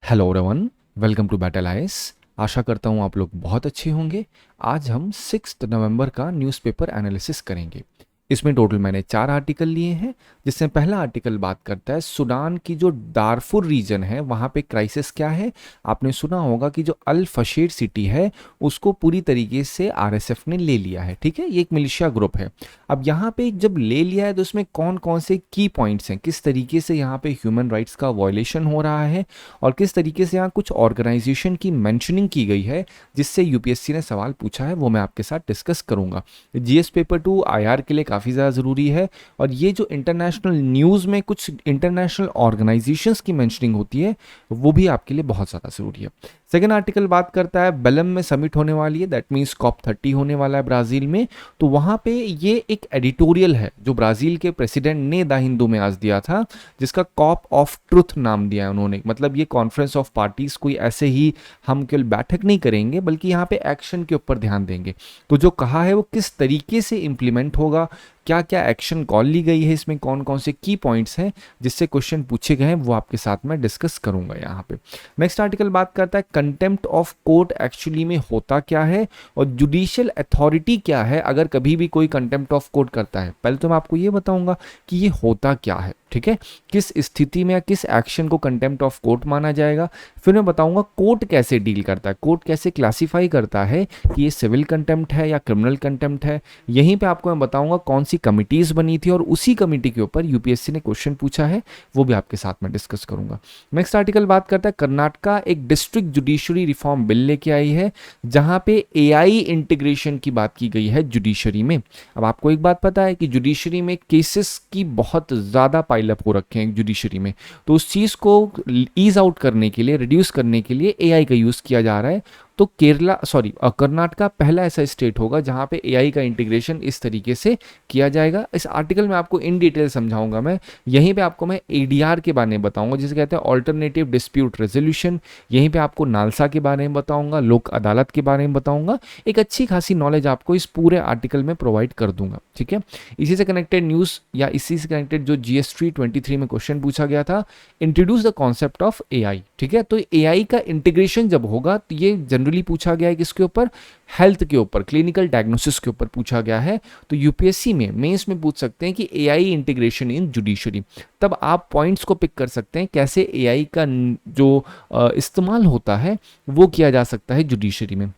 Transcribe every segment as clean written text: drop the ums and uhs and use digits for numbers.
Hello everyone, welcome to battle ice. आशा करता हूँ आप लोग बहुत अच्छे होंगे। आज हम 6 नवंबर का न्यूज़पेपर एनालिसिस करेंगे। इसमें टोटल मैंने 4 आर्टिकल लिए हैं, जिसमें पहला आर्टिकल बात करता है सूडान की जो दारफुर रीजन है वहाँ पे क्राइसिस क्या है। आपने सुना होगा कि जो अल फशेर सिटी है उसको पूरी तरीके से आरएसएफ ने ले लिया है। ठीक है, ये एक मिलिशिया ग्रुप है। अब यहाँ पे जब ले लिया है तो उसमें कौन कौन से की पॉइंट्स हैं, किस तरीके से यहाँ पे ह्यूमन राइट्स का वायलेशन हो रहा है और किस तरीके से यहाँ कुछ ऑर्गेनाइजेशन की मेंशनिंग की गई है जिससे यूपीएससी ने सवाल पूछा है, वो मैं आपके साथ डिस्कस करूंगा। जीएस पेपर 2 आईआर के लिए काफ़ी ज़्यादा ज़रूरी है और ये जो इंटरनेशनल न्यूज़ में कुछ इंटरनेशनल ऑर्गेनाइजेशंस की मेंशनिंग होती है वो भी आपके लिए बहुत ज़्यादा ज़रूरी है। सेकेंड आर्टिकल बात करता है बेलम में समिट होने वाली है, दैट मीन्स COP30 होने वाला है ब्राज़ील में। तो वहाँ पे ये एक एडिटोरियल है जो ब्राज़ील के प्रेसिडेंट ने द हिंदू में आज दिया था, जिसका कॉप ऑफ ट्रुथ नाम दिया है उन्होंने। मतलब ये कॉन्फ्रेंस ऑफ पार्टीज कोई ऐसे ही हम केवल बैठक नहीं करेंगे बल्कि यहाँ पे एक्शन के ऊपर ध्यान देंगे। तो जो कहा है वो किस तरीके से इम्प्लीमेंट होगा, क्या क्या एक्शन कॉल ली गई है, इसमें कौन कौन से की पॉइंट्स हैं जिससे क्वेश्चन पूछे गए हैं, वो आपके साथ मैं डिस्कस करूंगा यहाँ पे। नेक्स्ट आर्टिकल बात करता है कंटेम्प्ट ऑफ कोर्ट एक्चुअली में होता क्या है और जुडिशियल अथॉरिटी क्या है अगर कभी भी कोई कंटेम्प्ट ऑफ कोर्ट करता है। पहले तो मैं आपको ये बताऊंगा कि ये होता क्या है, ठीक है, किस स्थिति में या किस एक्शन को कंटेम्प्ट ऑफ कोर्ट माना जाएगा। फिर मैं बताऊंगा कोर्ट कैसे डील करता है, कोर्ट कैसे क्लासिफाई करता है कि ये सिविल कंटेम्प्ट है या क्रिमिनल कंटेम्प्ट है। यहीं पे आपको मैं बताऊंगा कौन सी कमिटीज बनी थी और उसी कमिटी के ऊपर यूपीएससी ने क्वेश्चन पूछा है, वो भी आपके साथ में डिस्कस करूंगा। नेक्स्ट आर्टिकल बात करता है कर्नाटका एक डिस्ट्रिक्ट जुडिशरी रिफॉर्म बिल लेके आई है जहां पे एआई इंटीग्रेशन की बात की गई है जुडिशरी में। अब आपको एक बात पता है कि जुडिशरी में केसेस की बहुत ज़्यादा पाइलअप हो रखे हैं जुडिशरी में, तो उस चीज़ को ईज आउट करने के लिए, रिड्यूस करने के लिए एआई का यूज़ किया जा रहा है। तो कर्नाटका पहला ऐसा स्टेट होगा जहां पे एआई का इंटीग्रेशन इस तरीके से किया जाएगा। इस आर्टिकल में आपको इन डिटेल समझाऊंगा मैं। यहीं पे आपको मैं एडीआर के बारे में बताऊंगा जिसे कहते हैं ऑल्टरनेटिव डिस्प्यूट रेजोल्यूशन। यहीं पे आपको नालसा के बारे में बताऊंगा, लोक अदालत के बारे में बताऊंगा। एक अच्छी खासी नॉलेज आपको इस पूरे आर्टिकल में प्रोवाइड कर दूंगा, ठीक है। इसी से कनेक्टेड न्यूज़ या इसी से कनेक्टेड जो GS 23 में क्वेश्चन पूछा गया था, introduce the concept of AI, ठीक है। तो एआई का इंटीग्रेशन जब होगा तो ये जनरली पूछा गया है किसके ऊपर, हेल्थ के ऊपर, क्लिनिकल डायग्नोसिस के ऊपर पूछा गया है। तो यूपीएससी में मेंस में पूछ सकते हैं कि एआई इंटीग्रेशन इन जुडिशरी। तब आप पॉइंट्स को पिक कर सकते हैं कैसे एआई का जो इस्तेमाल होता है वो किया जा सकता है जुडिशरी में।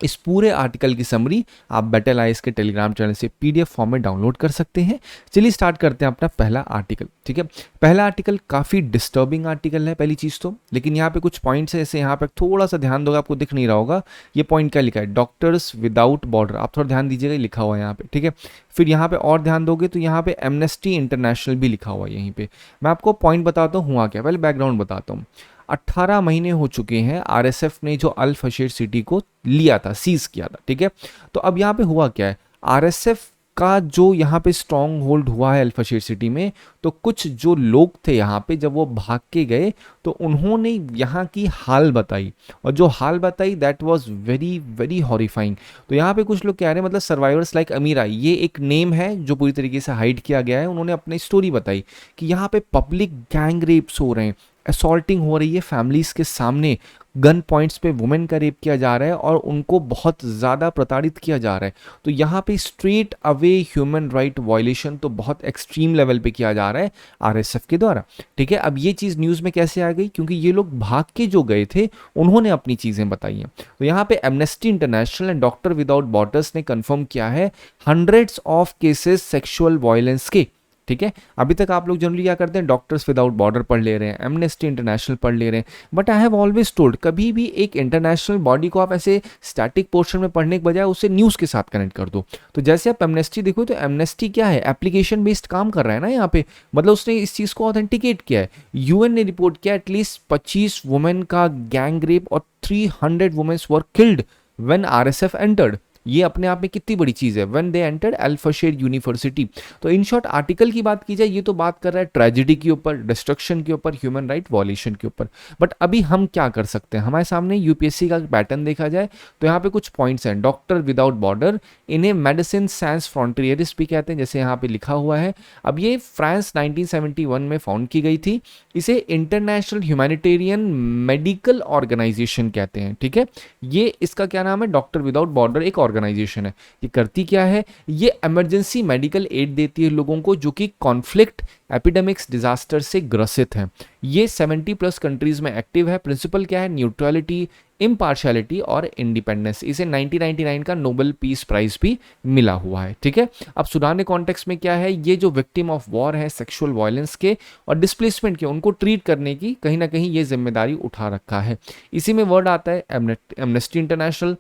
इस पूरे आर्टिकल की समरी आप बैटल आइस के टेलीग्राम चैनल से पीडीएफ फॉर्म में डाउनलोड कर सकते हैं। चलिए स्टार्ट करते हैं अपना पहला आर्टिकल, ठीक है। पहला आर्टिकल काफ़ी डिस्टर्बिंग आर्टिकल है पहली चीज़ तो, लेकिन यहाँ पे कुछ पॉइंट्स है जैसे यहाँ पे थोड़ा सा ध्यान दोगे, आपको दिख नहीं रहा होगा ये पॉइंट क्या लिखा है, डॉक्टर्स विदाउट बॉर्डर। आप थोड़ा ध्यान दीजिएगा, लिखा हुआ है यहाँ पे, ठीक है। फिर यहाँ पे और ध्यान दोगे तो यहाँ पे एमनेस्टी इंटरनेशनल भी लिखा हुआ है यहीं पे। मैं आपको पॉइंट बताता हूँ हुआ क्या, पहले बैकग्राउंड बताता हूँ। 18 महीने हो चुके हैं आरएसएफ ने जो अल फशेर सिटी को लिया था, सीज किया था, ठीक है। तो अब यहाँ पे हुआ क्या है, आरएसएफ का जो यहाँ पे स्ट्रॉन्ग होल्ड हुआ है अल फशेर सिटी में, तो कुछ जो लोग थे यहाँ पे जब वो भाग के गए तो उन्होंने यहाँ की हाल बताई, और जो हाल बताई that was very very horrifying. तो यहाँ पे कुछ लोग कह रहे हैं, मतलब सर्वाइवर्स लाइक अमीरा, ये एक नेम है जो पूरी तरीके से हाइड किया गया है। उन्होंने अपनी स्टोरी बताई कि यहाँ पे पब्लिक गैंग रेप्स हो रहे हैं, असॉल्टिंग हो रही है फैमिलीज के सामने, गन पॉइंट्स पे वुमेन का रेप किया जा रहा है और उनको बहुत ज़्यादा प्रताड़ित किया जा रहा है। तो यहाँ पे straight away human right violation तो बहुत एक्सट्रीम लेवल पे किया जा रहा है आरएसएफ के द्वारा, ठीक है। अब ये चीज़ न्यूज़ में कैसे आ गई, क्योंकि ये लोग भाग के जो गए थे उन्होंने अपनी चीज़ें बताई हैं। तो यहाँ पे amnesty international and doctor without borders ने कन्फर्म किया है hundreds of cases sexual violence के, ठीक है। अभी तक आप लोग जनरली क्या करते हैं, डॉक्टर्स विदाउट बॉर्डर पढ़ ले रहे हैं, एमनेस्टी इंटरनेशनल पढ़ ले रहे हैं, but I have always told कभी भी एक इंटरनेशनल बॉडी को आप ऐसे स्टैटिक पोर्शन में पढ़ने के बजाय उसे न्यूज़ के साथ कनेक्ट कर दो। तो जैसे आप एमनेस्टी देखो तो एमनेस्टी क्या है, एप्लीकेशन बेस्ड काम कर रहा है ना यहाँ पे, मतलब उसने इस चीज़ को ऑथेंटिकेट किया है। यूएन ने रिपोर्ट किया एटलीस्ट 25 वुमेन का गैंग रेप और 300 women's were killed when RSF entered. ये अपने आप में कितनी बड़ी चीज़ है, when they entered Al Fasher university. तो इन शॉर्ट आर्टिकल की बात की जाए ये तो बात कर रहा है ट्रेजिडी के ऊपर, डिस्ट्रक्शन के ऊपर, ह्यूमन राइट वॉल्यूशन के ऊपर। बट अभी हम क्या कर सकते हैं, हमारे सामने यूपीएससी का पैटर्न देखा जाए तो यहाँ पे कुछ पॉइंट्स हैं। डॉक्टर विदाउट बॉर्डर, इन्हें मेडिसिन साइंस फ्रंटियरिस्ट भी कहते हैं, जैसे यहाँ पे लिखा हुआ है। अब ये फ्रांस 1971 में फाउंड की गई थी। इसे इंटरनेशनल ह्यूमैनिटेरियन मेडिकल ऑर्गेनाइजेशन कहते हैं, ठीक है। ये इसका क्या नाम है, डॉक्टर विदाउट बॉर्डर एक ऑर्गेनाइजेशन है। ये करती क्या है, ये इमरजेंसी मेडिकल एड देती है लोगों को जो कि कॉन्फ्लिक्ट, एपिडेमिक्स, डिजास्टर से ग्रसित हैं। ये 70+ कंट्रीज में एक्टिव है। प्रिंसिपल क्या है, न्यूट्रलिटी, इम्पार्शियलिटी और इंडिपेंडेंस। इसे 1999 का नोबेल पीस प्राइज भी मिला हुआ है, ठीक है। अब सूडान के कॉन्टेक्स्ट में क्या है, ये जो विक्टिम ऑफ वॉर है, सेक्सुअल वायलेंस के और डिस्प्लेसमेंट के, उनको ट्रीट करने की कहीं ना कहीं ये जिम्मेदारी उठा रखा है। इसी में वर्ड आता है एमनेस्टी इंटरनेशनल,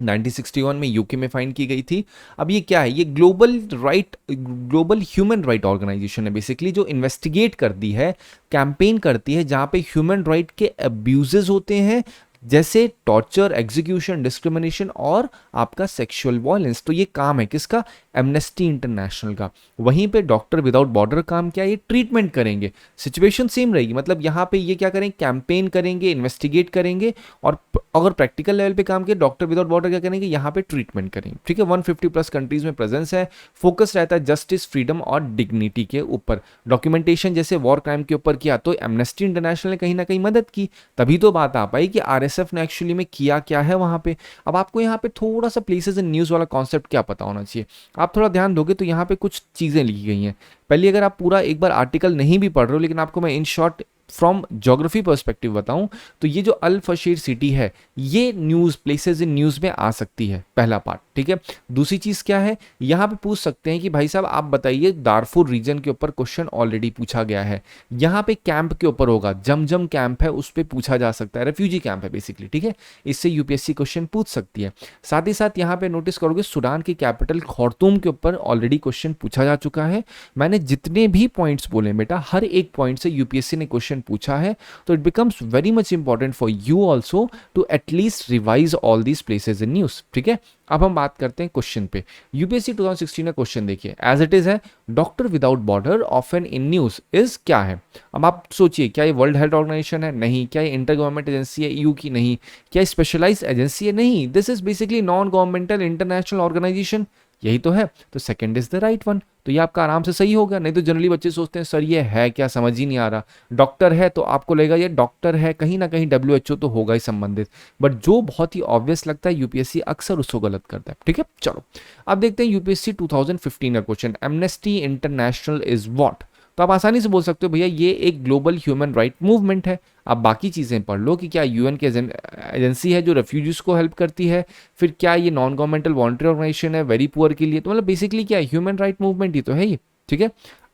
1961 में यूके में फाइंड की गई थी। अब ये क्या है, ये ग्लोबल ह्यूमन राइट ऑर्गेनाइजेशन है बेसिकली, जो इन्वेस्टिगेट करती है, कैंपेन करती है जहां पे ह्यूमन राइट के अब्यूजेस होते हैं, जैसे टॉर्चर, एग्जीक्यूशन, डिस्क्रिमिनेशन और आपका सेक्सुअल वायलेंस। तो ये काम है किसका, एमनेस्टी इंटरनेशनल का। वहीं पे डॉक्टर विदाउट बॉर्डर काम क्या है, ये ट्रीटमेंट करेंगे। सिचुएशन सेम रहेगी, मतलब यहाँ पे ये क्या करेंगे, कैंपेन करेंगे, इन्वेस्टिगेट करेंगे, और अगर प्रैक्टिकल लेवल पे काम किया, डॉक्टर विदाउट बॉर्डर क्या करेंगे, यहाँ पे ट्रीटमेंट करेंगे, ठीक है। 150+ कंट्रीज में प्रेजेंस है। फोकस रहता है जस्टिस, फ्रीडम और डिग्निटी के ऊपर। डॉक्यूमेंटेशन जैसे वॉर क्राइम के ऊपर किया तो एमनेस्टी इंटरनेशनल ने कहीं ना कहीं मदद की, तभी तो बात आ पाई कि आरएसएफ ने एक्चुअली में किया क्या है वहां पे। अब आपको यहाँ पे थोड़ा सा प्लेसेस इन न्यूज वाला कॉन्सेप्ट क्या पता होना चाहिए, आप थोड़ा ध्यान दोगे तो यहाँ पे कुछ चीजें लिखी गई हैं। पहले अगर आप पूरा एक बार आर्टिकल नहीं भी पढ़ रहे हो, लेकिन आपको मैं in short from geography perspective बताऊं तो ये जो अल फशीर सिटी है, ये न्यूज प्लेसेस इन न्यूज में आ सकती है, पहला पार्ट, ठीक है। दूसरी चीज क्या है, यहां पे पूछ सकते हैं कि भाई साहब आप बताइए, दारफुर रीजन के ऊपर क्वेश्चन ऑलरेडी पूछा गया है। यहां पे कैंप के ऊपर होगा, जमजम कैंप है, उस पर पूछा जा सकता है, रेफ्यूजी कैंप है बेसिकली, ठीक है। इससे यूपीएससी क्वेश्चन पूछ सकती है। साथ ही साथ यहाँ पे नोटिस करोगे सूडान की कैपिटल खार्तूम के ऊपर ऑलरेडी क्वेश्चन पूछा जा चुका है। मैंने जितने भी पॉइंट्स बोले बेटा, हर एक पॉइंट से यूपीएससी ने क्वेश्चन पूछा है, तो it becomes very much important for you also to at least revise all these places in news, ठीक है। अब हम बात करते हैं क्वेश्चन पे। यूपीएससी 2016 का क्वेश्चन देखिए, एज इट इज है, doctor without border often in news is क्या है। अब आप सोचिए, क्या ये वर्ल्ड हेल्थ ऑर्गेनाइजेशन है, नहीं। क्या ये इंटर गवर्नमेंट एजेंसी है ईयू की, नहीं। क्या स्पेशलाइज्ड एजेंसी है, नहीं। This is basically non governmental international organisation, यही तो है। तो second is the right one, तो ये आपका आराम से सही होगा। नहीं तो जनरली बच्चे सोचते हैं सर ये है क्या, समझ ही नहीं आ रहा। डॉक्टर है तो आपको लगेगा ये डॉक्टर है, कहीं ना कहीं WHO तो होगा ही संबंधित, बट जो बहुत ही ऑब्वियस लगता है यूपीएससी अक्सर उसको गलत करता है, ठीक है। चलो अब देखते हैं यूपीएससी 2015 का question, amnesty International is what. तो आप आसानी से बोल सकते हो भैया ये एक ग्लोबल ह्यूमन राइट मूवमेंट है। आप बाकी चीज़ें पढ़ लो कि क्या यूएन की एजेंसी है जो रेफ्यूजीज को हेल्प करती है, फिर क्या ये नॉन गवर्नमेंटल वॉलंटरी ऑर्गेनाइजेशन है वेरी पुअर के लिए, तो मतलब बेसिकली क्या है, ह्यूमन राइट मूवमेंट ही तो है ये, ठीक है।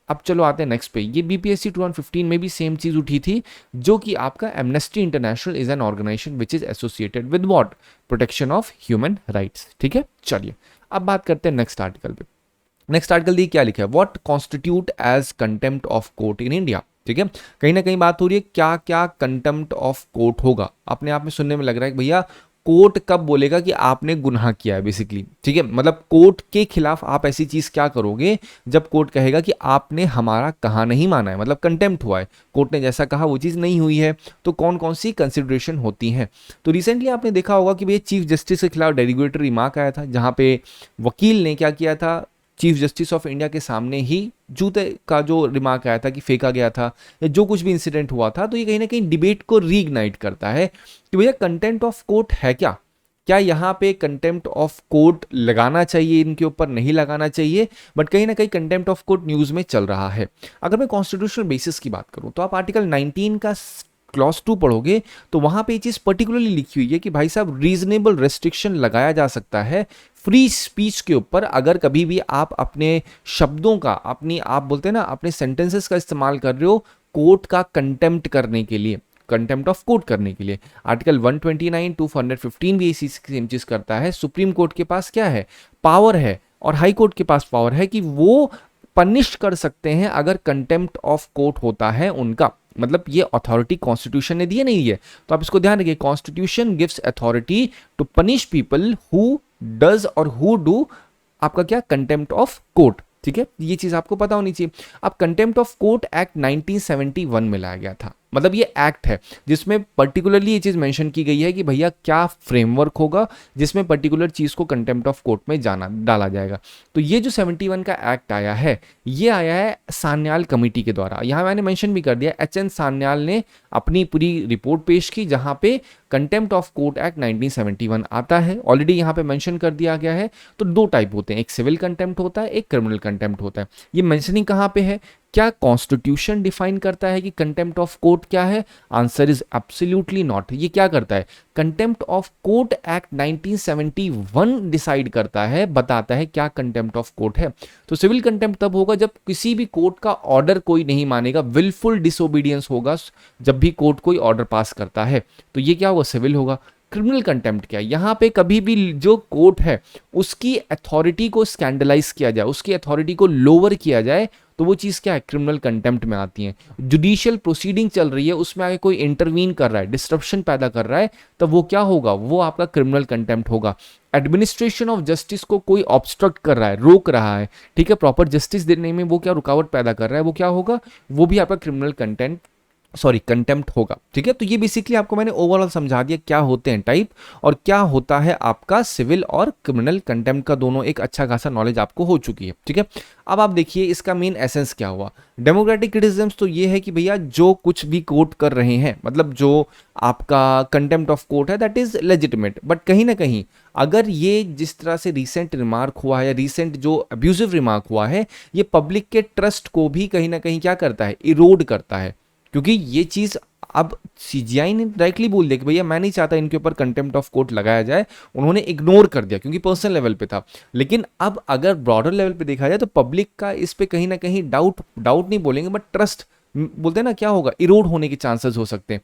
अब चलो आते हैं नेक्स्ट पे। ये बीपीएससी 2015 में भी सेम चीज उठी थी, जो कि आपका Amnesty International is an organisation which is associated with what, protection of human rights, ठीक है। चलिए अब बात करते हैं नेक्स्ट आर्टिकल पे। नेक्स्ट आर्टिकल देखिए क्या लिखा है, what constitute as contempt of court in India, ठीक है। कहीं ना कहीं बात हो रही है क्या क्या कंटेम्प्ट ऑफ कोर्ट होगा। अपने आप में सुनने में लग रहा है कि भैया कोर्ट कब बोलेगा कि आपने गुनाह किया है बेसिकली, ठीक है। मतलब कोर्ट के खिलाफ आप ऐसी चीज क्या करोगे जब कोर्ट कहेगा कि आपने हमारा कहा नहीं माना है, मतलब कंटेम्प्ट हुआ है, कोर्ट ने जैसा कहा वो चीज नहीं हुई है, तो कौन कौन सी कंसिडरेशन होती हैं। तो रिसेंटली आपने देखा होगा कि भैया चीफ जस्टिस के खिलाफ डेरिगेटरी रिमार्क आया था, जहां पे वकील ने क्या किया था, चीफ जस्टिस ऑफ इंडिया के सामने ही जूते का जो रिमार्क आया था कि फेंका गया था, या जो कुछ भी इंसिडेंट हुआ था, तो ये कहीं ना कहीं डिबेट को रीइग्नाइट करता है कि भैया कंटेम्प्ट ऑफ कोर्ट है क्या, क्या यहाँ पे कंटेम्प्ट ऑफ कोर्ट लगाना चाहिए, इनके ऊपर नहीं लगाना चाहिए। बट कहीं ना कहीं कंटेम्प्ट ऑफ कोर्ट न्यूज में चल रहा है। अगर मैं कॉन्स्टिट्यूशनल बेसिस की बात करूं तो आप आर्टिकल 19 का क्लॉज 2 पढ़ोगे तो वहां पे ये चीज पर्टिकुलरली लिखी हुई है कि भाई साहब रीजनेबल रेस्ट्रिक्शन लगाया जा सकता है फ्री स्पीच के ऊपर, अगर कभी भी आप अपने शब्दों का, अपनी आप बोलते हैं ना अपने सेंटेंसेस का इस्तेमाल कर रहे हो कोर्ट का कंटेम्प्ट करने के लिए, कंटेम्प्ट ऑफ कोर्ट करने के लिए। आर्टिकल 129 टू 115 भी इसी सेम चीज करता है। सुप्रीम कोर्ट के पास क्या है, पावर है, और हाई कोर्ट के पास पावर है कि वो पनिश कर सकते हैं अगर कंटेम्प्ट ऑफ कोर्ट होता है उनका, मतलब ये अथॉरिटी कॉन्स्टिट्यूशन ने दी नहीं है। तो आप इसको ध्यान रखिए, constitution gives authority to punish people who does और हु डू आपका क्या, कंटेम्प्ट ऑफ कोर्ट, ठीक है, ये चीज आपको पता होनी चाहिए। अब कंटेम्प्ट ऑफ कोर्ट एक्ट 1971 में लाया गया था, मतलब ये एक्ट है जिसमें पर्टिकुलरली ये चीज मेंशन की गई है कि भैया क्या फ्रेमवर्क होगा जिसमें पर्टिकुलर चीज को कंटेम्प्ट ऑफ कोर्ट में जाना डाला जाएगा। तो ये जो 71 का एक्ट आया है, ये आया है सान्याल कमेटी के द्वारा। यहाँ मैंने मेंशन भी कर दिया, एच.एन. सान्याल ने अपनी पूरी रिपोर्ट पेश की जहां पे कंटेम्प्ट ऑफ कोर्ट एक्ट 1971 आता है, ऑलरेडी यहाँ पे मेंशन कर दिया गया है। तो दो टाइप होते हैं, एक सिविल कंटेम्प्ट होता है, एक क्रिमिनल कंटेम्प्ट होता है। ये मेंशनिंग कहाँ पे है, क्या कॉन्स्टिट्यूशन डिफाइन करता है कि कंटेम्प्ट ऑफ कोर्ट क्या है? Answer is absolutely not. ये क्या करता है, contempt of court act 1971 decide करता है, बताता है क्या कंटेम्प्ट ऑफ कोर्ट है। तो सिविल कंटेम्प्ट तब होगा जब किसी भी कोर्ट का ऑर्डर कोई नहीं मानेगा, विलफुल डिसोबीडियंस होगा जब भी कोर्ट कोई ऑर्डर पास करता है, तो ये क्या होगा, सिविल होगा। क्रिमिनल कंटेम्प्ट क्या है, यहाँ पे कभी भी जो कोर्ट है उसकी अथॉरिटी को स्कैंडलाइज किया जाए, उसकी अथॉरिटी को लोअर किया जाए, तो वो चीज़ क्या है, क्रिमिनल कंटेम्प्ट में आती है। जुडिशियल प्रोसीडिंग चल रही है, उसमें आगे कोई इंटरवीन कर रहा है, डिस्ट्रप्शन पैदा कर रहा है, तब वो क्या होगा, वो आपका क्रिमिनल कंटेम्प्ट होगा। एडमिनिस्ट्रेशन ऑफ जस्टिस को कोई ऑब्स्ट्रक्ट कर रहा है, रोक रहा है, ठीक है, प्रॉपर जस्टिस देने में वो क्या रुकावट पैदा कर रहा है, वो क्या होगा, वो भी आपका क्रिमिनल कंटेम्प्ट होगा, ठीक है। तो ये बेसिकली आपको मैंने ओवरऑल समझा दिया क्या होते हैं टाइप और क्या होता है आपका सिविल और क्रिमिनल कंटेम्प्ट का, दोनों एक अच्छा खासा नॉलेज आपको हो चुकी है, ठीक है। अब आप देखिए इसका मेन एसेंस क्या हुआ। डेमोक्रेटिक क्रिटिसिज्म्स तो ये है कि भैया जो कुछ भी कोर्ट कर रहे हैं, मतलब जो आपका कंटेम्प्ट ऑफ कोर्ट है दैट इज लेजिटिमेट, बट कहीं ना कहीं अगर ये जिस तरह से रीसेंट रिमार्क हुआ है या रीसेंट जो अब्यूजिव रिमार्क हुआ है, ये पब्लिक के ट्रस्ट को भी कहीं ना कहीं क्या करता है, इरोड करता है। क्योंकि ये चीज अब सीजीआई ने डायरेक्टली बोल दिया कि भैया मैं नहीं चाहता इनके ऊपर कंटेम्प्ट ऑफ कोर्ट लगाया जाए, उन्होंने इग्नोर कर दिया क्योंकि पर्सनल लेवल पे था। लेकिन अब अगर ब्रॉडर लेवल पे देखा जाए तो पब्लिक का इस पे कहीं ना कहीं डाउट नहीं बोलेंगे बट ट्रस्ट बोलते हैं ना, क्या होगा, इरोड होने के चांसेस हो सकते हैं।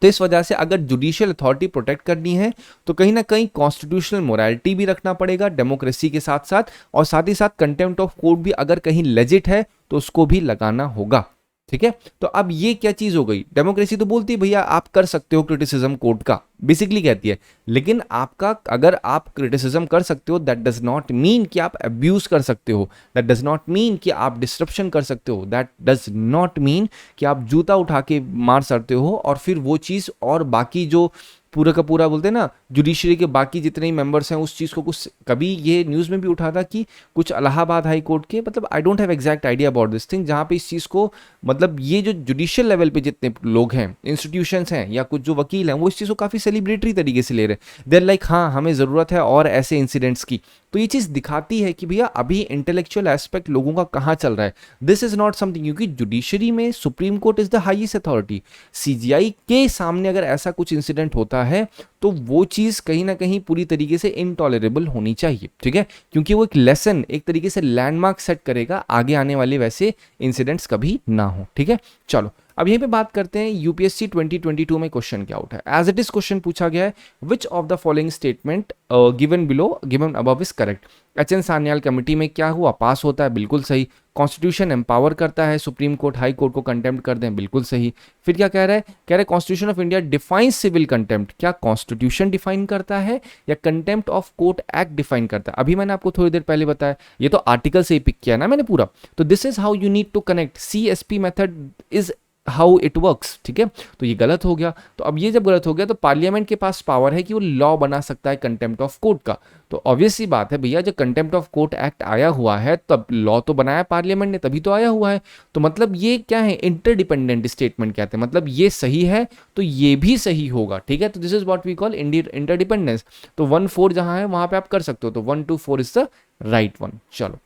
तो इस वजह से अगर जुडिशियल अथॉरिटी प्रोटेक्ट करनी है तो कहीं ना कहीं कॉन्स्टिट्यूशनल मोरालिटी भी रखना पड़ेगा डेमोक्रेसी के साथ साथ, और साथ ही साथ कंटेम्प्ट ऑफ कोर्ट भी अगर कहीं लेजिट है तो उसको भी लगाना होगा, ठीक है। तो अब ये क्या चीज हो गई, डेमोक्रेसी तो बोलती है भैया आप कर सकते हो क्रिटिसिज्म कोर्ट का, बेसिकली कहती है, लेकिन आपका अगर आप क्रिटिसिज्म कर सकते हो दैट डज नॉट मीन कि आप अब्यूज कर सकते हो, दैट डज नॉट मीन कि आप डिस्ट्रप्शन कर सकते हो, दैट डज नॉट मीन कि आप जूता उठा के मार सकते हो और फिर वो चीज और बाकी जो पूरा का पूरा बोलते हैं ना जुडिशरी के बाकी जितने ही मेंबर्स हैं उस चीज़ को कुछ, कभी ये न्यूज़ में भी उठा था कि कुछ इलाहाबाद हाई कोर्ट के, मतलब I don't have exact idea about this thing, जहाँ पे इस चीज़ को मतलब ये जो जुडिशियल लेवल पे जितने लोग हैं, इंस्टीट्यूशंस हैं या कुछ जो वकील हैं, वो इस चीज़ को काफ़ी सेलिब्रेटरी तरीके से ले रहे हैं। देर लाइक हाँ हमें ज़रूरत है और ऐसे इंसिडेंट्स की। तो ये चीज़ दिखाती है कि भैया अभी इंटेलेक्चुअल एस्पेक्ट लोगों का कहाँ चल रहा है। दिस इज नॉट समथिंग, क्योंकि जुडिशरी में supreme court is the highest authority. CGI के सामने अगर ऐसा कुछ इंसिडेंट होता है तो वो चीज़ कहीं ना कहीं पूरी तरीके से इनटॉलरेबल होनी चाहिए, ठीक है, क्योंकि वो एक लेसन, एक तरीके से लैंडमार्क सेट करेगा, आगे आने वाले वैसे इंसिडेंट्स कभी ना हो, ठीक है। चलो अब यहीं पे बात करते हैं यूपीएससी 2022 में क्वेश्चन क्या उठा है। एज इट इज क्वेश्चन पूछा गया है, which of the following statement given above is correct. H.N.. Sanyal committee में क्या हुआ, पास होता है, बिल्कुल सही। कॉन्स्टिट्यूशन एम्पावर करता है सुप्रीम कोर्ट हाई कोर्ट को कंटेम्प्ट कर दें, बिल्कुल सही। फिर क्या कह रहा है, कह रहा है constitution of India defines civil contempt, क्या कॉन्स्टिट्यूशन डिफाइन करता है या contempt of court act define करता है। अभी मैंने आपको थोड़ी देर पहले बताया, ये तो आर्टिकल से ही पिक किया ना मैंने पूरा। तो this is how you need to connect, CSP method is how it works, ठीक है। तो ये गलत हो गया। तो अब ये जब गलत हो गया तो पार्लियामेंट के पास पावर है कि वो लॉ बना सकता है कंटेम्प्ट ऑफ कोर्ट का। तो ऑब्वियस सी बात है भैया, जब कंटेम्प्ट ऑफ कोर्ट एक्ट आया हुआ है तब लॉ तो बनाया पार्लियामेंट ने, तभी तो आया हुआ है। तो मतलब ये क्या है, इंटरडिपेंडेंट स्टेटमेंट कहते हैं, मतलब ये सही है तो ये भी सही होगा, ठीक है। तो this is what we call interdependence. तो 1-4 जहां है वहां पे आप कर सकते हो, तो 1 to 4 is the right one. चलो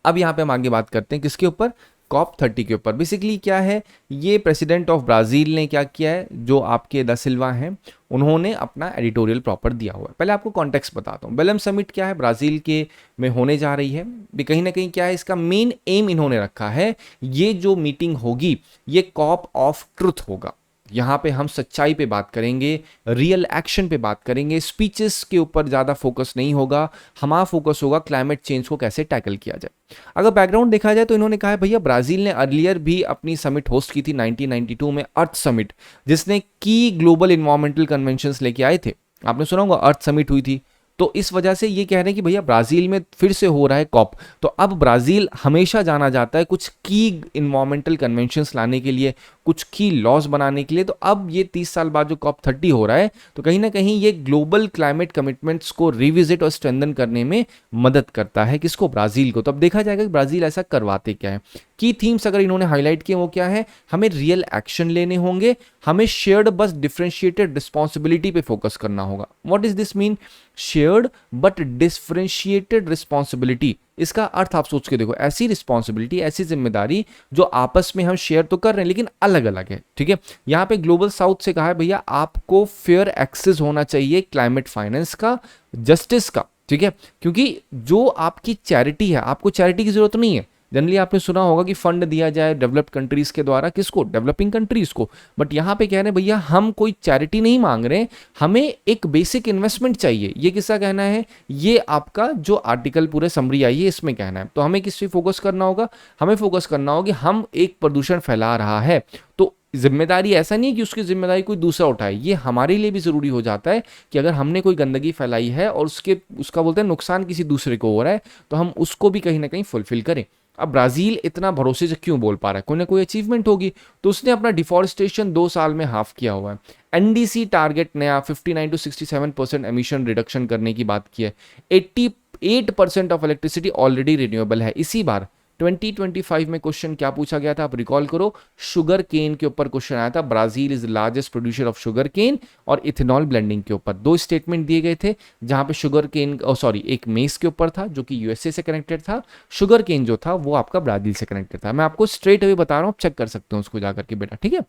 अब यहाँ पे हम आगे बात करते हैं किसके ऊपर, COP30 के ऊपर। बेसिकली क्या है, ये प्रेसिडेंट ऑफ ब्राज़ील ने क्या किया है, जो आपके दा सिल्वा हैं उन्होंने अपना एडिटोरियल प्रॉपर दिया हुआ है। पहले आपको कॉन्टेक्स्ट बताता हूँ। बेलम समिट क्या है, ब्राज़ील के में होने जा रही है। कहीं ना कहीं क्या है, इसका मेन एम इन्होंने रखा है, ये जो मीटिंग होगी ये कॉप ऑफ ट्रुथ होगा। यहाँ पे हम सच्चाई पे बात करेंगे, रियल एक्शन पे बात करेंगे, स्पीचेस के ऊपर ज़्यादा फोकस नहीं होगा, हमारा फोकस होगा क्लाइमेट चेंज को कैसे टैकल किया जाए। अगर बैकग्राउंड देखा जाए तो इन्होंने कहा है भैया ब्राज़ील ने अर्लियर भी अपनी समिट होस्ट की थी 1992 में, अर्थ समिट, जिसने की ग्लोबल इन्वायरमेंटल कन्वेंशंस लेके आए थे। आपने सुना होगा अर्थ समिट हुई थी। तो इस वजह से ये कह रहे हैं कि भैया ब्राजील में फिर से हो रहा है कॉप। तो अब ब्राजील हमेशा जाना जाता है कुछ की इन्वायरमेंटल कन्वेंशंस लाने के लिए, कुछ की लॉज बनाने के लिए। तो अब ये 30 साल बाद जो कॉप 30 हो रहा है, तो कहीं ना कहीं ये ग्लोबल क्लाइमेट कमिटमेंट्स को रिविजिट और स्ट्रेंथन करने में मदद करता है, किसको, ब्राजील को। तो अब देखा जाएगा कि ब्राजील ऐसा करवाते क्या है। की थीम्स अगर इन्होंने हाईलाइट किए वो क्या है, हमें रियल एक्शन लेने होंगे, हमें शेयर्ड बस डिफरेंशिएटेड रिस्पॉन्सिबिलिटी पे फोकस करना होगा। What is this mean, shared but differentiated responsibility. इसका अर्थ आप सोच के देखो, ऐसी रिस्पॉन्सिबिलिटी, ऐसी जिम्मेदारी जो आपस में हम शेयर तो कर रहे हैं लेकिन अलग अलग है, ठीक है। यहाँ पे ग्लोबल साउथ से कहा है भैया आपको फेयर एक्सेस होना चाहिए क्लाइमेट फाइनेंस का, जस्टिस का, ठीक है। क्योंकि जो आपकी चैरिटी है, आपको चैरिटी की जरूरत नहीं है। जनरली आपने सुना होगा कि फंड दिया जाए डेवलप्ड कंट्रीज के द्वारा, किसको, डेवलपिंग कंट्रीज को। बट यहाँ पे कह रहे हैं भैया हम कोई चैरिटी नहीं मांग रहे, हमें एक बेसिक इन्वेस्टमेंट चाहिए। ये किसका कहना है, ये आपका जो आर्टिकल पूरे समरी आई है इसमें कहना है। तो हमें किस पे फोकस करना होगा, हमें फोकस करना होगा कि हम एक प्रदूषण फैला रहा है तो जिम्मेदारी ऐसा नहीं है कि उसकी जिम्मेदारी कोई दूसरा उठाए, ये हमारे लिए भी जरूरी हो जाता है कि अगर हमने कोई गंदगी फैलाई है और उसका बोलते हैं नुकसान किसी दूसरे को हो रहा है, तो हम उसको भी कहीं ना कहीं फुलफिल करें। अब ब्राजील इतना भरोसे से क्यों बोल पा रहा है, कोई ना कोई अचीवमेंट होगी। तो उसने अपना डिफॉरेस्टेशन 2 साल में हाफ किया हुआ है। एनडीसी टारगेट नया 59 to 67% एमिशन रिडक्शन करने की बात की है। 88% ऑफ इलेक्ट्रिसिटी ऑलरेडी रिन्यूएबल है। इसी बार 2025 में क्वेश्चन क्या पूछा गया था, आप रिकॉल करो, शुगर केन के ऊपर क्वेश्चन आया था। Brazil is largest producer of sugar cane और इथेनॉल ब्लेंडिंग के ऊपर 2 स्टेटमेंट दिए गए थे, जहां पे शुगर केन एक मेस के ऊपर था जो कि यूएसए से कनेक्टेड था, शुगर केन जो था वो आपका ब्राजील से कनेक्टेड था। मैं आपको स्ट्रेट अवे बता रहा हूं, चेक कर सकते हो उसको जाकर के बेटा, ठीक है।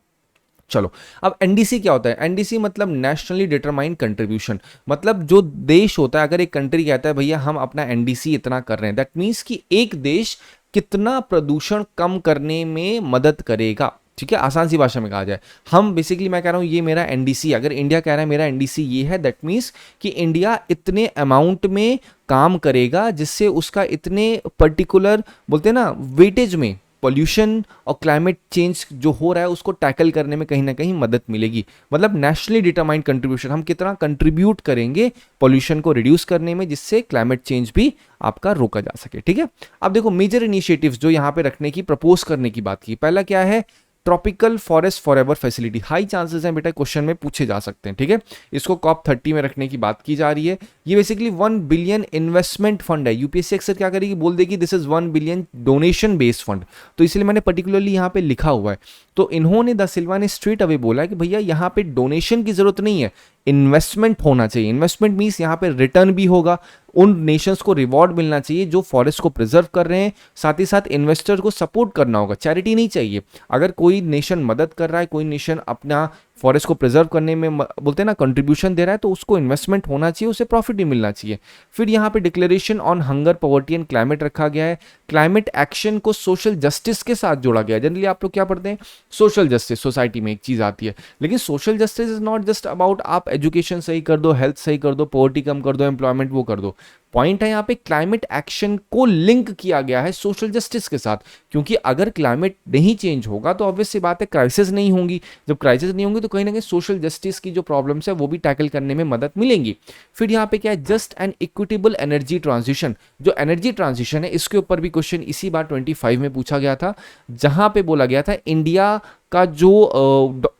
चलो, अब एनडीसी क्या होता है, एनडीसी मतलब नेशनली डिटरमाइंड कंट्रीब्यूशन। मतलब जो देश होता है, अगर एक कंट्री कहता है भैया हम अपना एनडीसी इतना कर रहे हैं, दैट मीन्स कि एक देश कितना प्रदूषण कम करने में मदद करेगा, ठीक है। आसान सी भाषा में कहा जाए, हम बेसिकली मैं कह रहा हूं ये मेरा एनडीसी, अगर इंडिया कह रहा है मेरा एनडीसी ये है, दैट मीन्स कि इंडिया इतने अमाउंट में काम करेगा जिससे उसका इतने पर्टिकुलर बोलते हैं ना वेटेज में पोल्यूशन और क्लाइमेट चेंज जो हो रहा है उसको टैकल करने में कहीं ना कहीं मदद मिलेगी। मतलब नेशनली डिटरमाइंड कंट्रीब्यूशन, हम कितना कंट्रीब्यूट करेंगे पोल्यूशन को रिड्यूस करने में जिससे क्लाइमेट चेंज भी आपका रोका जा सके, ठीक है। अब देखो मेजर इनिशिएटिव्स जो यहाँ पे रखने की प्रपोज करने की बात की, पहला क्या है, tropical forest forever facility. High chances हैं बेटा क्वेश्चन में पूछे जा सकते हैं, ठीक है। इसको कॉप 30 में रखने की बात की जा रही है। ये बेसिकली 1 बिलियन इन्वेस्टमेंट फंड है। यूपीएससी अक्सर क्या करेगी, बोल देगी this is 1 billion donation based fund, तो इसलिए मैंने पर्टिकुलरली यहाँ पे लिखा हुआ है। तो इन्होंने द सिल्वा ने स्ट्रेट अवे बोला कि भैया यहाँ पे डोनेशन की जरूरत नहीं है, इन्वेस्टमेंट होना चाहिए। इन्वेस्टमेंट मीन्स यहाँ पे रिटर्न भी होगा, उन नेशंस को रिवॉर्ड मिलना चाहिए जो फॉरेस्ट को प्रिजर्व कर रहे हैं, साथ ही साथ इन्वेस्टर को सपोर्ट करना होगा, चैरिटी नहीं चाहिए। अगर कोई नेशन मदद कर रहा है, कोई नेशन अपना फॉरेस्ट को प्रिजर्व करने में बोलते हैं ना कंट्रीब्यूशन दे रहा है, तो उसको इन्वेस्टमेंट होना चाहिए, उसे प्रॉफिट भी मिलना चाहिए। फिर यहाँ पे declaration on hunger, poverty and climate रखा गया है। क्लाइमेट एक्शन को सोशल जस्टिस के साथ जोड़ा गया है। जनरली आप लोग क्या पढ़ते हैं, सोशल जस्टिस, सोसाइटी में एक चीज आती है, लेकिन social justice is not just about आप एजुकेशन सही कर दो, हेल्थ सही कर दो, पॉवर्टी कम कर दो, एम्प्लॉयमेंट वो कर दो। पॉइंट है यहाँ पे क्लाइमेट एक्शन को लिंक किया गया है सोशल जस्टिस के साथ, क्योंकि अगर क्लाइमेट नहीं चेंज होगा तो ऑब्वियस सी बात है क्राइसिस नहीं होंगी। जब क्राइसिस नहीं होंगी तो कहीं ना कहीं सोशल जस्टिस की जो प्रॉब्लम्स है वो भी टैकल करने में मदद मिलेंगी। फिर यहाँ पे क्या है, just and equitable energy transition. जो एनर्जी ट्रांजिशन है इसके ऊपर भी क्वेश्चन इसी बार 25 में पूछा गया था, जहां पे बोला गया था इंडिया का जो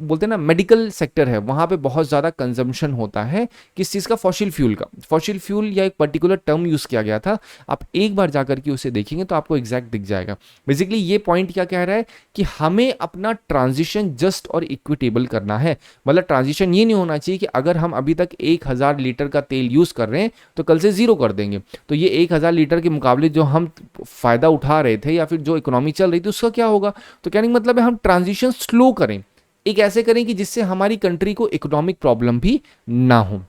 बोलते हैं ना मेडिकल सेक्टर है वहां पे बहुत ज्यादा कंजम्पशन होता है किस चीज का, फॉसिल फ्यूल का। फॉसिल फ्यूल या एक पर्टिकुलर टर्म यूज किया गया था, आप एक बार जाकर के उसे देखेंगे तो आपको एग्जैक्ट दिख जाएगा। बेसिकली ये पॉइंट क्या कह रहा है कि हमें अपना ट्रांजिशन जस्ट और इक्विटेबल करना है। मतलब ट्रांजिशन ये नहीं होना चाहिए कि अगर हम अभी तक 1000 लीटर का तेल यूज कर रहे हैं तो कल से 0 कर देंगे, तो ये 1000 लीटर के मुकाबले जो हम फायदा उठा रहे थे या फिर जो इकोनॉमी चल रही थी उसका क्या होगा। तो कहने का मतलब है हम ट्रांजिशन स्लो करें, एक ऐसे करें कि जिससे हमारी कंट्री को इकोनॉमिक प्रॉब्लम भी ना हो।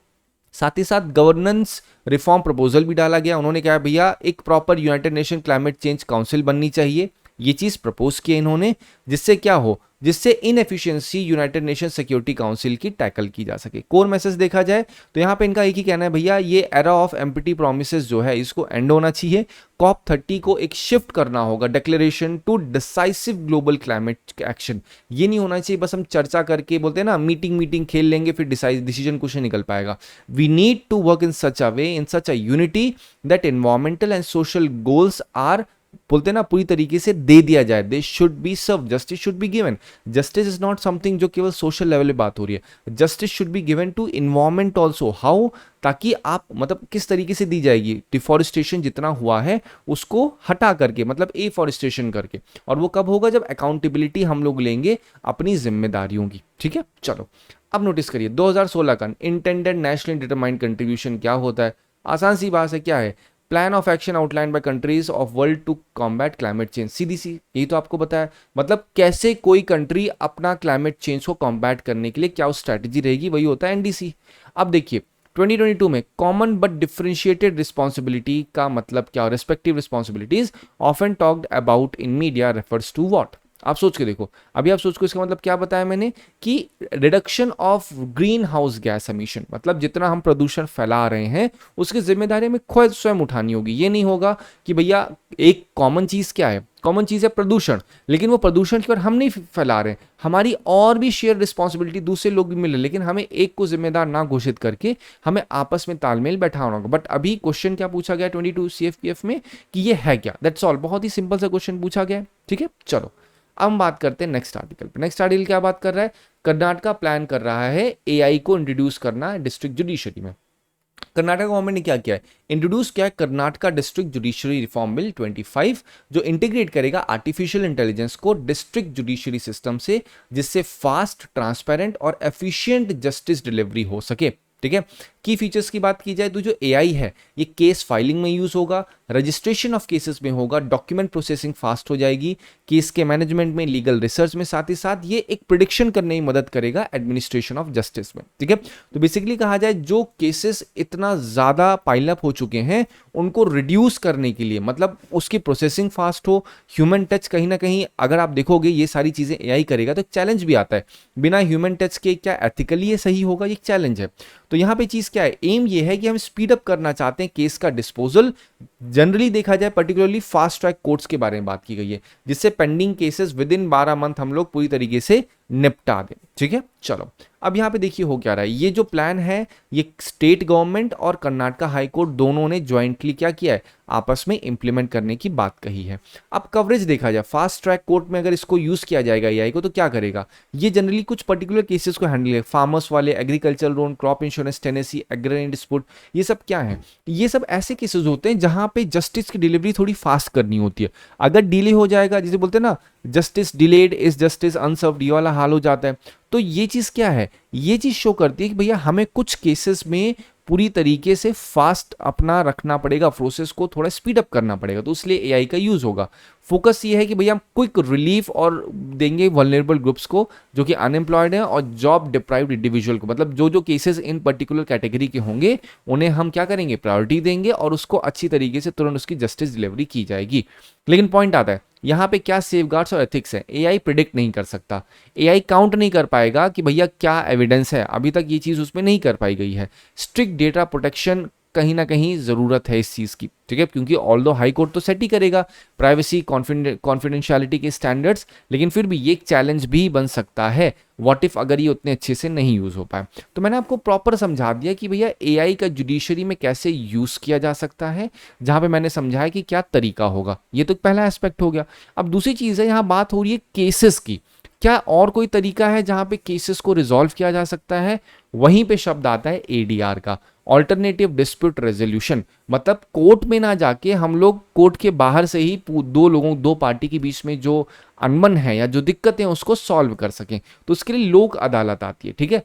साथ ही साथ गवर्नेंस रिफॉर्म प्रपोजल भी डाला गया। उन्होंने कहा भैया एक proper United nation climate change council बननी चाहिए, ये चीज प्रपोज की इन्होंने, जिससे क्या हो, जिससे inefficiency United nation security council की टैकल की जा सके। कोर मैसेज देखा जाए तो यहाँ पे इनका एक ही कहना है, भैया ये एरा ऑफ एम्प्टी प्रोमिसेस जो है इसको एंड होना चाहिए। COP30 को एक शिफ्ट करना होगा, declaration to decisive global climate action. ये नहीं होना चाहिए बस हम चर्चा करके बोलते हैं ना, मीटिंग खेल लेंगे फिर डिसीजन कुछ नहीं निकल पाएगा। We need to work in such a way, in such a unity that environmental and social goals are, बोलते हैं ना, पूरी तरीके से दे दिया जाए। They should be serve, justice should be given. Justice is not something जो केवल सोशल लेवल पे बात हो रही है, justice should be given to environment also. How, ताकि आप मतलब किस तरीके से दी जाएगी, डिफॉरेस्टेशन जितना हुआ है उसको हटा करके, मतलब एफॉरेस्टेशन करके। और वो कब होगा, जब अकाउंटेबिलिटी हम लोग लेंगे अपनी जिम्मेदारियों की। ठीक है, चलो अब नोटिस करिए 2016 का इंटेंडेड नेशनली डिटरमाइंड कंट्रीब्यूशन क्या होता है। आसान सी बात है, क्या है, plan of action outline by countries of world to combat climate change. सीधी सी यही तो आपको बताया, मतलब कैसे कोई कंट्री अपना क्लाइमेट चेंज को कॉम्बैट करने के लिए क्या उस स्ट्रैटेजी रहेगी, वही होता है एनडीसी। अब देखिए 2022 में कॉमन बट डिफरेंशिएटेड रिस्पॉन्सिबिलिटी का मतलब क्या, respective responsibilities often talked about in media refers to what. आप सोच के देखो, अभी आप सोच को, इसका मतलब क्या बताया मैंने कि reduction of green house gas emission, मतलब जितना हम प्रदूषण फैला रहे हैं उसकी जिम्मेदारी में खुद स्वयं उठानी होगी। ये नहीं होगा कि भैया एक कॉमन चीज क्या है, कॉमन चीज है प्रदूषण, लेकिन वो प्रदूषण की ओर हम नहीं फैला रहे, हमारी और भी शेयर रिस्पॉन्सिबिलिटी दूसरे लोग भी मिले, लेकिन हमें एक को जिम्मेदार ना घोषित करके हमें आपस में तालमेल बैठाना होगा। बट अभी क्वेश्चन क्या पूछा गया 22 CFPF में कि ये है क्या, दैट्स ऑल। बहुत ही सिंपल सा क्वेश्चन पूछा गया है। ठीक है, चलो अब हम बात करते हैं नेक्स्ट आर्टिकल पे। नेक्स्ट आर्टिकल क्या बात कर रहा है, कर्नाटका प्लान कर रहा है AI को इंट्रोड्यूस करना डिस्ट्रिक्ट जुडिशरी में। कर्नाटक गवर्नमेंट ने क्या किया है, इंट्रोड्यूस किया है Karnataka district judiciary reform bill 25, जो इंटीग्रेट करेगा आर्टिफिशियल इंटेलिजेंस को डिस्ट्रिक्ट जुडिशरी सिस्टम से, जिससे फास्ट, ट्रांसपेरेंट और एफिशिएंट जस्टिस डिलीवरी हो सके। ठीक है, की फीचर्स की बात की जाए तो जो AI है ये केस फाइलिंग में यूज होगा, रजिस्ट्रेशन ऑफ केसेस में होगा, डॉक्यूमेंट प्रोसेसिंग फास्ट हो जाएगी, केस के मैनेजमेंट में, लीगल रिसर्च में, साथ ही साथ ये एक प्रिडिक्शन करने में मदद करेगा एडमिनिस्ट्रेशन ऑफ जस्टिस में। ठीक है, तो बेसिकली कहा जाए जो केसेस इतना ज्यादा पाइल अप हो चुके हैं उनको रिड्यूस करने के लिए, मतलब उसकी प्रोसेसिंग फास्ट हो, ह्यूमन टच कहीं ना कहीं, अगर आप देखोगे ये सारी चीजें AI करेगा तो एक चैलेंज भी आता है, बिना ह्यूमन टच के क्या एथिकली ये सही होगा, ये एक चैलेंज है। तो यहाँ पे चीज क्या है, एम ये है कि हम स्पीड अप करना चाहते हैं केस का डिस्पोजल। जनरली देखा जाए पर्टिकुलरली फास्ट ट्रैक कोर्ट्स के बारे में बात की गई है, जिससे pending cases with in 12 month हम लोग पूरी तरीके से निपटा दें। ठीक है, चलो अब यहाँ पे देखिए हो क्या रहा है, ये जो प्लान है ये स्टेट गवर्नमेंट और कर्नाटका हाई कोर्ट दोनों ने ज्वाइंटली क्या किया है, आपस में इंप्लीमेंट करने की बात कही है। अब कवरेज देखा जाए फास्ट ट्रैक कोर्ट में अगर इसको यूज किया जाएगा AI को, तो क्या करेगा, ये जनरली कुछ पर्टिकुलर केसेस को हैंडल है, फार्मर्स वाले, agriculture loan, crop insurance, tenancy, agrarian dispute, ये सब क्या है, ये सब ऐसे केसेस होते हैं जहां पे जस्टिस की डिलीवरी थोड़ी फास्ट करनी होती है। अगर डिले हो जाएगा, जिसे बोलते हैं ना justice delayed is justice unserved, ये वाला हाल हो जाता है। तो ये चीज क्या है, ये चीज शो करती है कि भैया हमें कुछ केसेस में पूरी तरीके से फास्ट अपना रखना पड़ेगा, प्रोसेस को थोड़ा स्पीड अप करना पड़ेगा, तो इसलिए AI का यूज होगा। फोकस ये है कि भैया हम क्विक रिलीफ और देंगे वल्नरेबल ग्रुप्स को जो कि अनएम्प्लॉयड हैं और जॉब डिप्राइव्ड इंडिविजुअल को, मतलब जो जो केसेस इन पर्टिकुलर कैटेगरी के होंगे उन्हें हम क्या करेंगे, प्रायोरिटी देंगे और उसको अच्छी तरीके से तुरंत उसकी जस्टिस डिलीवरी की जाएगी। लेकिन पॉइंट आता है यहाँ पे क्या सेफगार्ड्स और एथिक्स है, AI प्रिडिक्ट नहीं कर सकता, AI काउंट नहीं कर पाएगा कि भैया क्या एविडेंस है, अभी तक ये चीज उसमें नहीं कर पाई गई है। स्ट्रिक्ट डेटा प्रोटेक्शन कहीं ना कहीं जरूरत है इस चीज की। ठीक है, क्योंकि ऑल्दो हाई कोर्ट तो सेट ही करेगा प्राइवेसी कॉन्फिडेंशियलिटी के स्टैंडर्ड्स, लेकिन फिर भी ये एक चैलेंज भी बन सकता है, व्हाट इफ अगर ये उतने अच्छे से नहीं यूज हो पाए। तो मैंने आपको प्रॉपर समझा दिया कि भैया AI का जुडिशरी में कैसे यूज किया जा सकता है, जहां पे मैंने समझाया कि क्या तरीका होगा। ये तो पहला एस्पेक्ट हो गया। अब दूसरी चीज है, यहाँ बात हो रही है केसेस की, क्या और कोई तरीका है जहां पे केसेस को रिजॉल्व किया जा सकता है, वहीं पे शब्द आता है ADR का, ऑल्टरनेटिव डिस्प्यूट रेजोल्यूशन। मतलब कोर्ट में ना जाके हम लोग कोर्ट के बाहर से ही दो पार्टी के बीच में जो अनबन है या जो दिक्कतें हैं उसको सॉल्व कर सकें, तो उसके लिए लोक अदालत आती है। ठीक है,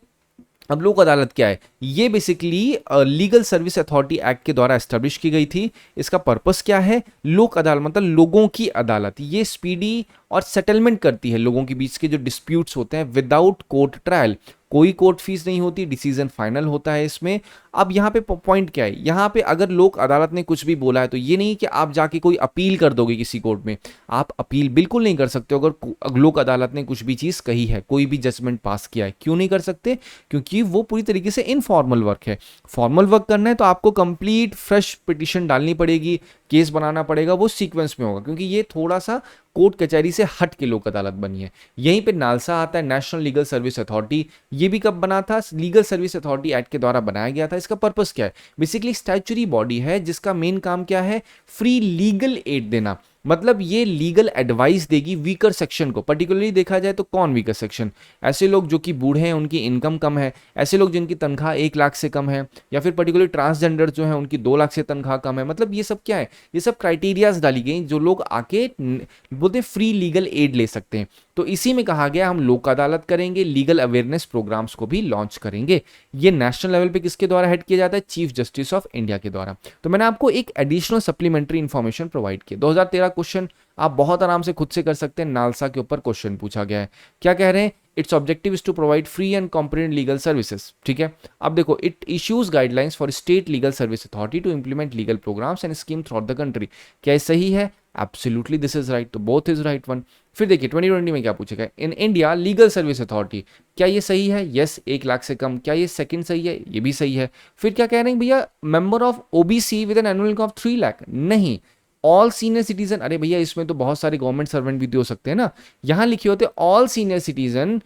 अब लोक अदालत क्या है, ये basically legal service authority act के द्वारा एस्टेब्लिश की गई थी। इसका पर्पस क्या है, लोक अदालत मतलब लोगों की अदालत, ये स्पीडी और सेटलमेंट करती है लोगों के बीच के जो डिस्प्यूट्स होते हैं विदाउट कोर्ट ट्रायल। कोई कोर्ट फीस नहीं होती, डिसीजन फाइनल होता है इसमें। अब यहाँ पे पॉइंट क्या है, यहाँ पे अगर लोक अदालत ने कुछ भी बोला है तो ये नहीं कि आप जाके कोई अपील कर दोगे किसी कोर्ट में, आप अपील बिल्कुल नहीं कर सकते अगर लोक अदालत ने कुछ भी चीज़ कही है, कोई भी जजमेंट पास किया है। क्यों नहीं कर सकते? क्योंकि वो पूरी तरीके से इनफॉर्मल वर्क है। फॉर्मल वर्क करना है तो आपको कंप्लीट फ्रेश पिटिशन डालनी पड़ेगी, केस बनाना पड़ेगा, वो सीक्वेंस में होगा, क्योंकि ये थोड़ा सा कोर्ट कचहरी से हट के लोक अदालत बनी है। यहीं पे नालसा आता है, नेशनल लीगल सर्विस अथॉरिटी। ये भी कब बना था? लीगल सर्विस अथॉरिटी एक्ट के द्वारा बनाया गया था। इसका पर्पस क्या है? बेसिकली स्टैच्यूटरी बॉडी है जिसका मेन काम क्या है? फ्री लीगल एड देना। मतलब ये लीगल एडवाइस देगी वीकर सेक्शन को। पर्टिकुलरली देखा जाए तो कौन वीकर सेक्शन? ऐसे लोग जो कि बूढ़े हैं, उनकी इनकम कम है, ऐसे लोग जिनकी तनख्वाह 1 लाख से कम है, या फिर पर्टिकुलर ट्रांसजेंडर जो है उनकी 2 लाख से तनख्वाह कम है। मतलब ये सब क्या है? ये सब क्राइटेरियाज डाली गई जो लोग आके बोलते फ्री लीगल एड ले सकते हैं। तो इसी में कहा गया हम लोक अदालत करेंगे, लीगल अवेयरनेस प्रोग्राम्स को भी लॉन्च करेंगे। ये नेशनल लेवल पे किसके द्वारा हेड किया जाता है? चीफ जस्टिस ऑफ इंडिया के द्वारा। तो मैंने आपको एक एडिशनल सप्लीमेंट्री इंफॉर्मेशन प्रोवाइड की। 2013 क्वेश्चन आप बहुत आराम से खुद से कर सकते हैं। नालसा के ऊपर क्वेश्चन पूछा गया है। क्या कह रहे हैं? Its objective is to provide free and comprehensive legal services. ठीक है, अब देखो, it issues guidelines for state legal service authority to implement legal programs and scheme throughout the country. क्या ये सही है? Absolutely this is right. तो both is right one. फिर देखिए 2020 में क्या पूछेगा? In India legal service authority, क्या ये सही है? यस, 1 लाख से कम। क्या ये सेकंड सही है? ये भी सही है। फिर क्या कह रहे हैं भैया? Member of OBC with an annual income of 3 lakh. नहीं, ऑल सीनियर सिटीजन। अरे भैया, इसमें तो बहुत सारे गवर्नमेंट सर्वेंट भी हो सकते हैं ना। यहां लिखे होते ऑल सीनियर सिटीजन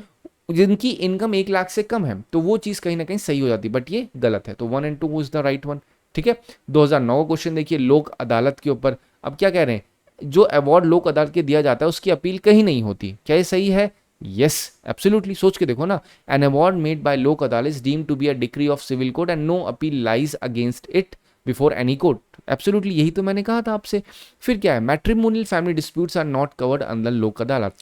जिनकी इनकम 1 लाख से कम है, तो वो चीज कहीं ना कहीं सही हो जाती, बट ये गलत है। तो 1 and 2 is the right one. ठीक है, 2009 क्वेश्चन देखिए लोक अदालत के ऊपर। अब क्या कह रहे हैं? जो अवार्ड लोक अदालत के दिया जाता है उसकी अपील कहीं नहीं होती। क्या ये सही है? Yes, absolutely. सोच के देखो ना, an award made by Lok Adalat is deemed to be a decree of civil code and no appeal lies against it before any court. Absolutely, यही तो मैंने कहा था आपसे। फिर क्या है? Matrimonial family disputes are not covered under Lok Adalat.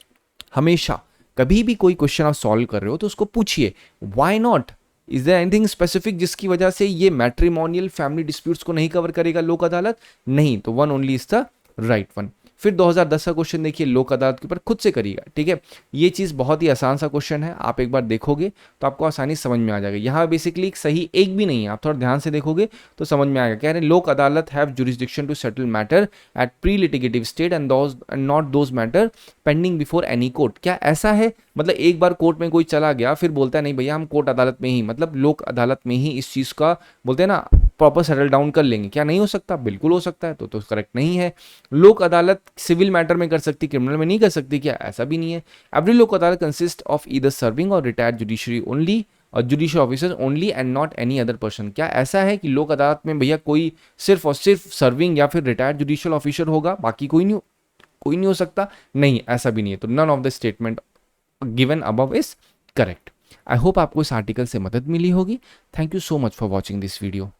हमेशा कभी भी कोई क्वेश्चन आप सॉल्व कर रहे हो तो उसको पूछिए why not, is there anything specific जिसकी वजह से ये मैट्रिमोनियल फैमिली डिस्प्यूट्स को नहीं कवर करेगा लोक अदालत? नहीं, तो one only is the right one. फिर 2010 का क्वेश्चन देखिए लोक अदालत के ऊपर, खुद से करिएगा। ठीक है, ये चीज बहुत ही आसान सा क्वेश्चन है, आप एक बार देखोगे तो आपको आसानी समझ में आ जाएगा। यहाँ बेसिकली एक सही एक भी नहीं है, आप थोड़ा ध्यान से देखोगे तो समझ में आएगा। कह रहे हैं Lok Adalat have jurisdiction to settle matter at pre litigative stage and not those matter pending before any court. क्या ऐसा है? मतलब एक बार कोर्ट में कोई चला गया फिर बोलता है नहीं भैया हम कोर्ट अदालत में ही, मतलब लोक अदालत में ही इस चीज का बोलते हैं ना प्रॉपर सेटल डाउन कर लेंगे। क्या नहीं हो सकता? बिल्कुल हो सकता है। तो करेक्ट नहीं है। लोक अदालत सिविल मैटर में कर सकती, क्रिमिनल में नहीं कर सकती। क्या ऐसा भी नहीं है? एवरी लोक अदालत कंसिस्ट ऑफ ईदर सर्विंग और रिटायर्ड जुडिशरी ओनली और judicial officer only and not any other person. क्या ऐसा है कि लोक अदालत में भैया कोई सिर्फ और सिर्फ सर्विंग या फिर रिटायर्ड जुडिशियल ऑफिसर होगा, बाकी कोई नहीं हो सकता? नहीं, ऐसा भी नहीं है। तो none of the statement given above is correct. I hope आपको इस आर्टिकल से मदद मिली होगी। Thank you so much for watching this video.